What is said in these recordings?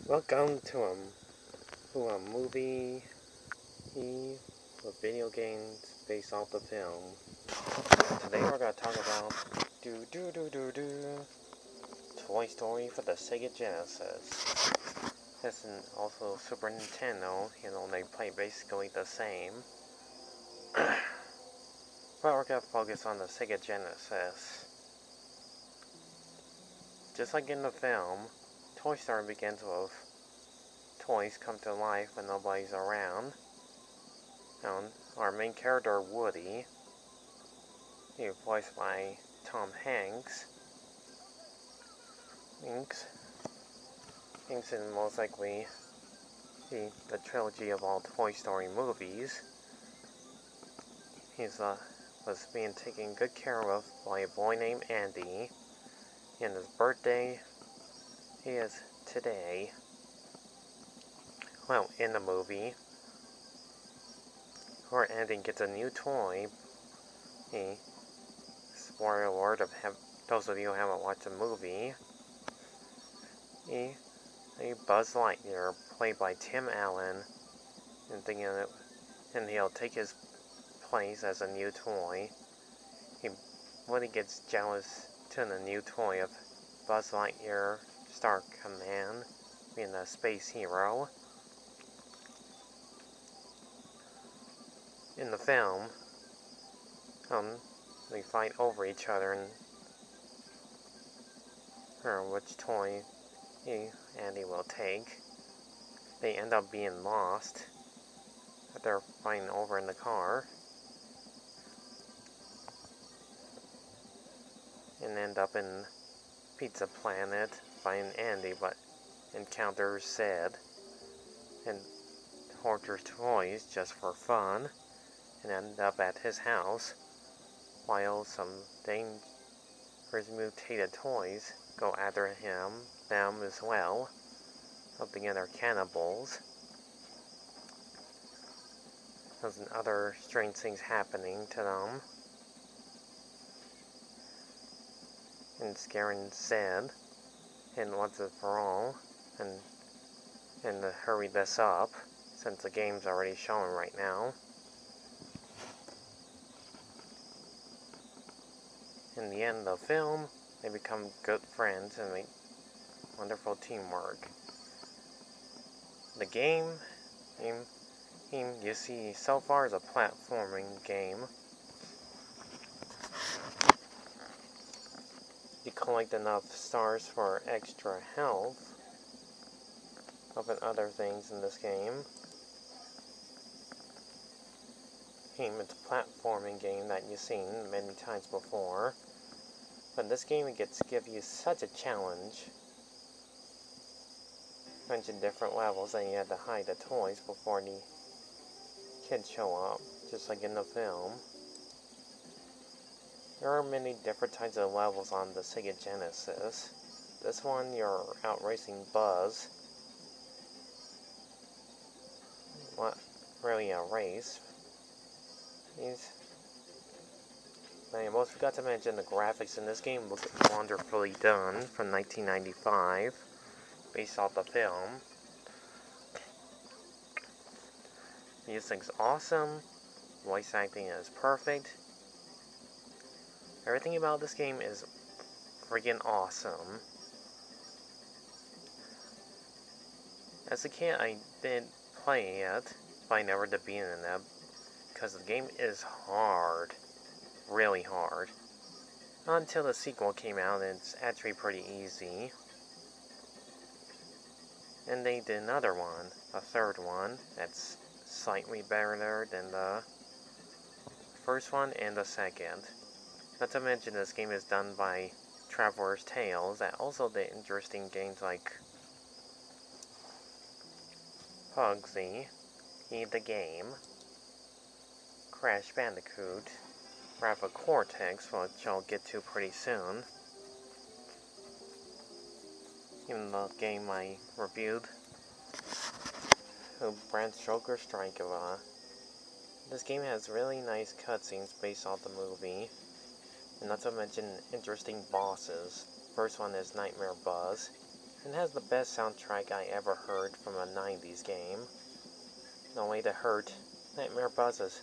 Welcome to a movie with video games based off the film. Today we're gonna talk about Toy Story for the Sega Genesis. This and also Super Nintendo, they play basically the same. But we're gonna focus on the Sega Genesis. Just like in the film, Toy Story begins with toys come to life when nobody's around. Our main character, Woody, voiced by Tom Hanks, Hanks in most likely the trilogy of all Toy Story movies. Was being taken good care of by a boy named Andy, and his birthday is today. Well, in the movie, where Andy gets a new toy, spoiler alert of those of you who haven't watched the movie, a Buzz Lightyear, played by Tim Allen, and he'll take his place as a new toy. Woody gets jealous to the new toy of Buzz Lightyear, Star Command, being a space hero. In the film, they fight over each other and which toy Andy will take. They end up being lost after fighting over in the car, and end up in Pizza Planet finding Andy, but encounters Sid and tortures toys just for fun, and end up at his house while some dangerous mutated toys go after them as well, helping they're cannibals. There's other strange things happening to them, and scaring Sid, and once and for all, and to hurry this up, since the game's already showing right now. In the end of the film, they become good friends and make wonderful teamwork. The game you see so far is a platforming game. You collect enough stars for extra health, and other things in this game. It's a platforming game that you've seen many times before, but this game gives you such a challenge. A bunch of different levels, and you have to hide the toys before the kids show up, just like in the film. There are many different types of levels on the Sega Genesis. This one, you're out racing Buzz. Not really a race. I almost forgot to mention the graphics in this game look wonderfully done from 1995, based off the film. Music's awesome, voice acting is perfect. Everything about this game is freaking awesome. As a kid, I did play it, but I never did beat in it, because the game is hard. Really hard. Not until the sequel came out, and it's actually pretty easy. And they did another one, a third one, that's slightly better than the first one and the second. Not to mention this game is done by Traveler's Tales, that also did interesting games like Pugsy, Eat the Game, Crash Bandicoot, Rapid Cortex, which I'll get to pretty soon. Even the game I reviewed, Bram Stoker's Dracula. This game has really nice cutscenes based off the movie, and not to mention interesting bosses. First one is Nightmare Buzz. It has the best soundtrack I ever heard from a 90s game. No way to hurt Nightmare Buzzes.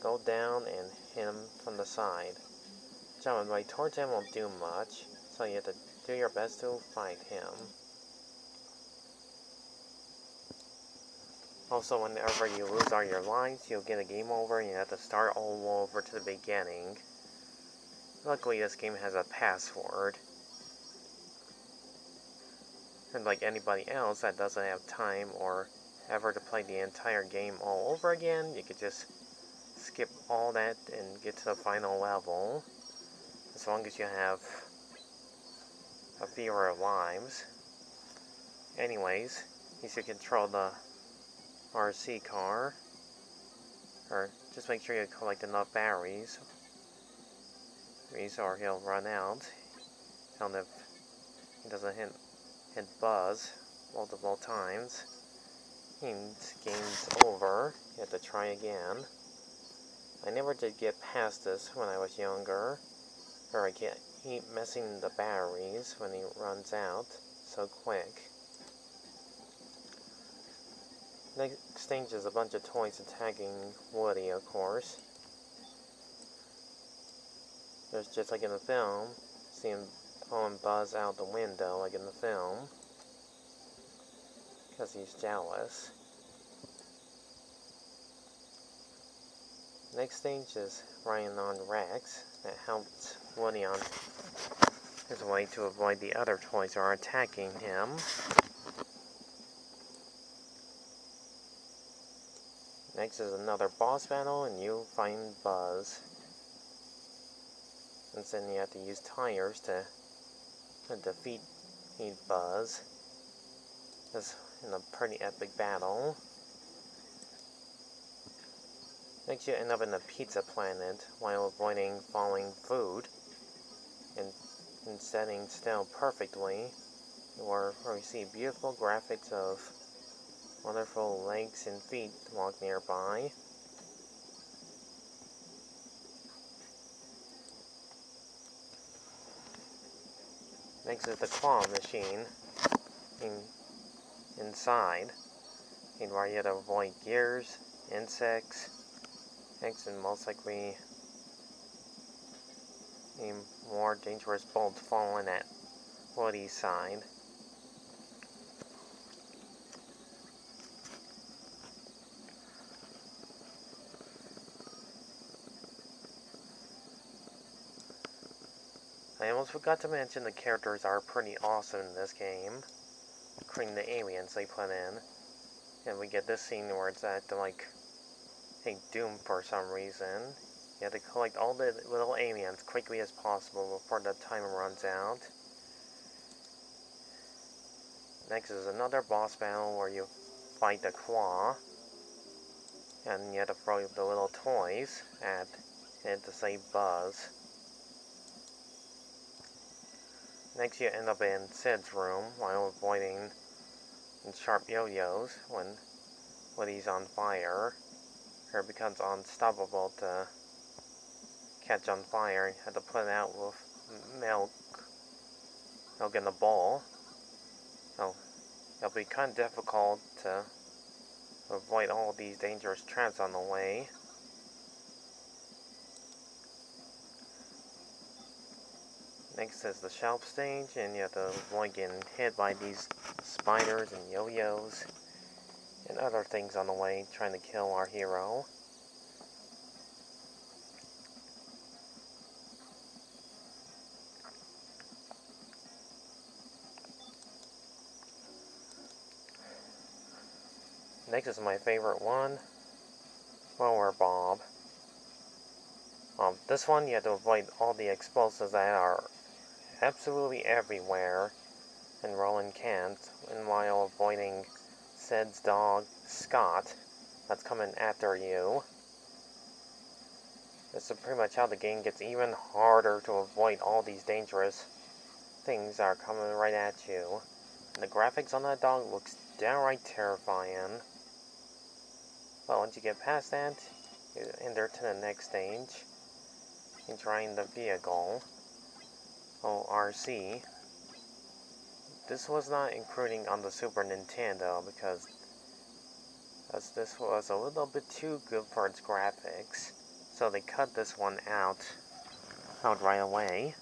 Go down and hit him from the side. Jumping right towards him won't do much, so you have to do your best to fight him. Also, whenever you lose all your lives, you'll get a game over and you have to start all over to the beginning. Luckily, this game has a password. And like anybody else that doesn't have time or ever to play the entire game all over again, you could just skip all that and get to the final level. As long as you have a fewer lives. Anyways, you should control the RC car. Or just make sure you collect enough batteries. Or he'll run out. And if he doesn't hit Buzz multiple times, game's over. You have to try again. I never did get past this when I was younger. Or I keep messing the batteries when he runs out so quick. Next stage is a bunch of toys attacking Woody, of course. There's just like in the film, see him pulling Buzz out the window like in the film. Because he's jealous. Next stage is Ryan on Rex. That helped Woody on his way to avoid the other toys that are attacking him. Next is another boss battle, and you find Buzz. And then you have to use tires to defeat Buzz. This in a pretty epic battle. Next you end up in a pizza planet while avoiding falling food and setting still perfectly, where we see beautiful graphics of wonderful legs and feet walk nearby. Next is the claw machine inside, where you have to avoid gears, insects, and most likely a more dangerous bolt falling at Woody's side. I almost forgot to mention the characters are pretty awesome in this game, including the aliens they put in. And we get this scene where it's at Doom for some reason. You have to collect all the little aliens quickly as possible before the timer runs out. Next is another boss battle where you fight the claw. And you have to throw the little toys at it to save Buzz. Next you end up in Sid's room while avoiding sharp yo-yos when he's on fire. Or it becomes unstoppable to catch on fire. You have to put it out with milk in a bowl. So it'll be kind of difficult to avoid all these dangerous traps on the way. Next is the shelf stage, and you have to avoid getting hit by these spiders and yo-yos and other things on the way trying to kill our hero. Next is my favorite one, Roller Bob. This one you have to avoid all the explosives that are absolutely everywhere, and Roland can't, and while avoiding Sid's dog, Scott, that's coming after you. This is pretty much how the game gets even harder to avoid all these dangerous things that are coming right at you. And the graphics on that dog looks downright terrifying. But once you get past that, you enter to the next stage. You're trying the vehicle, RC. this was not including on the Super Nintendo because as this was a little bit too good for its graphics, so they cut this one out right away.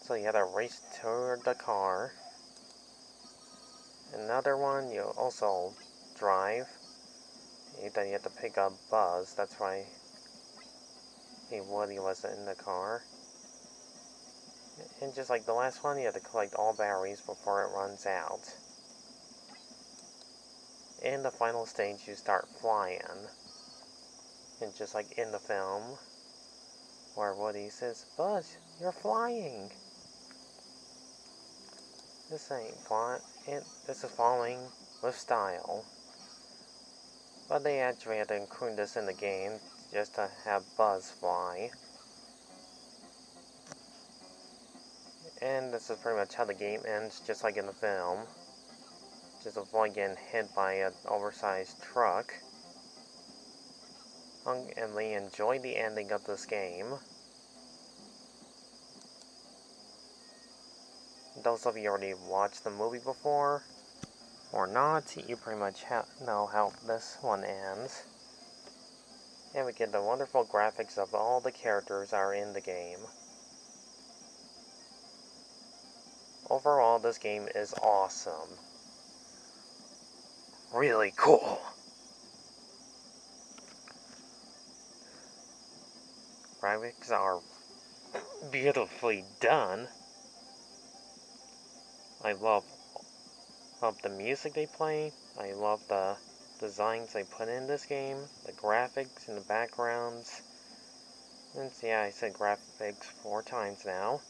So you had to race toward the car. Another one you also drive. Then you have to pick up Buzz. That's why Woody was in the car. And just like the last one, you have to collect all batteries before it runs out. In the final stage, you start flying. And just like in the film, where Woody says, "Buzz, you're flying." This ain't flying. This is falling with style. But they actually had to include this in the game just to have Buzz fly. And this is pretty much how the game ends, just like in the film. Just a boy getting hit by an oversized truck. Hung and Lee enjoyed the ending of this game. Those of you already watched the movie before, or not, you pretty much know how this one ends. And we get the wonderful graphics of all the characters are in the game. Overall, this game is awesome. Really cool. Graphics are beautifully done. I love the music they play. I love the designs they put in this game. The graphics and the backgrounds. And yeah, I said graphics 4 times now.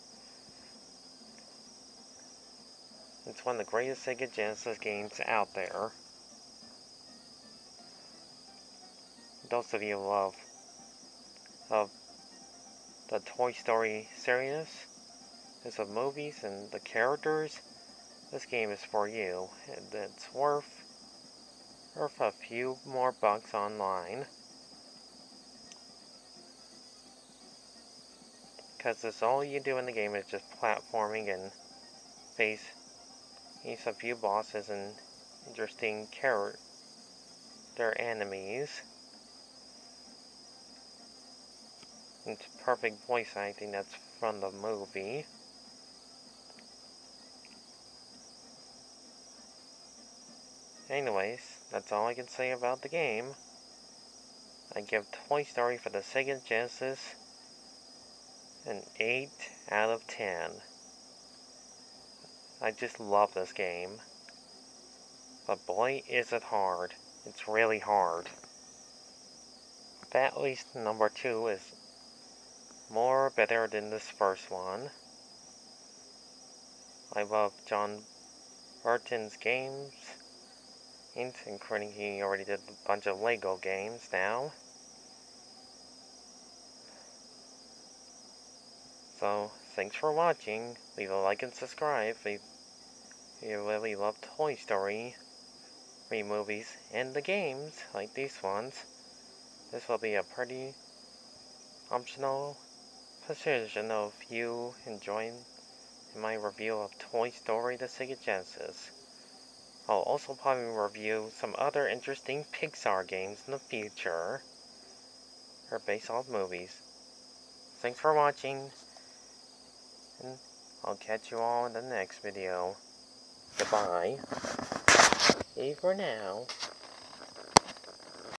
It's one of the greatest Sega Genesis games out there. Those of you who love the Toy Story series, of movies and the characters, this game is for you. And it's worth a few more bucks online. Because that's all you do in the game is just platforming and face a few bosses and interesting character enemies. It's perfect voice acting that's from the movie. Anyways, that's all I can say about the game. I give Toy Story for the Sega Genesis an 8 out of 10. I just love this game. But boy, is it hard. It's really hard. But at least number 2 is better than this first one. I love John Burton's games, including he already did a bunch of Lego games now. So, thanks for watching. Leave a like and subscribe if you really love Toy Story, movies, and the games, like these ones. This will be a pretty optional position of you enjoying my review of Toy Story the Sega Genesis. I'll also probably review some other interesting Pixar games in the future, or based off movies. Thanks for watching, and I'll catch you all in the next video. Goodbye. See you for now.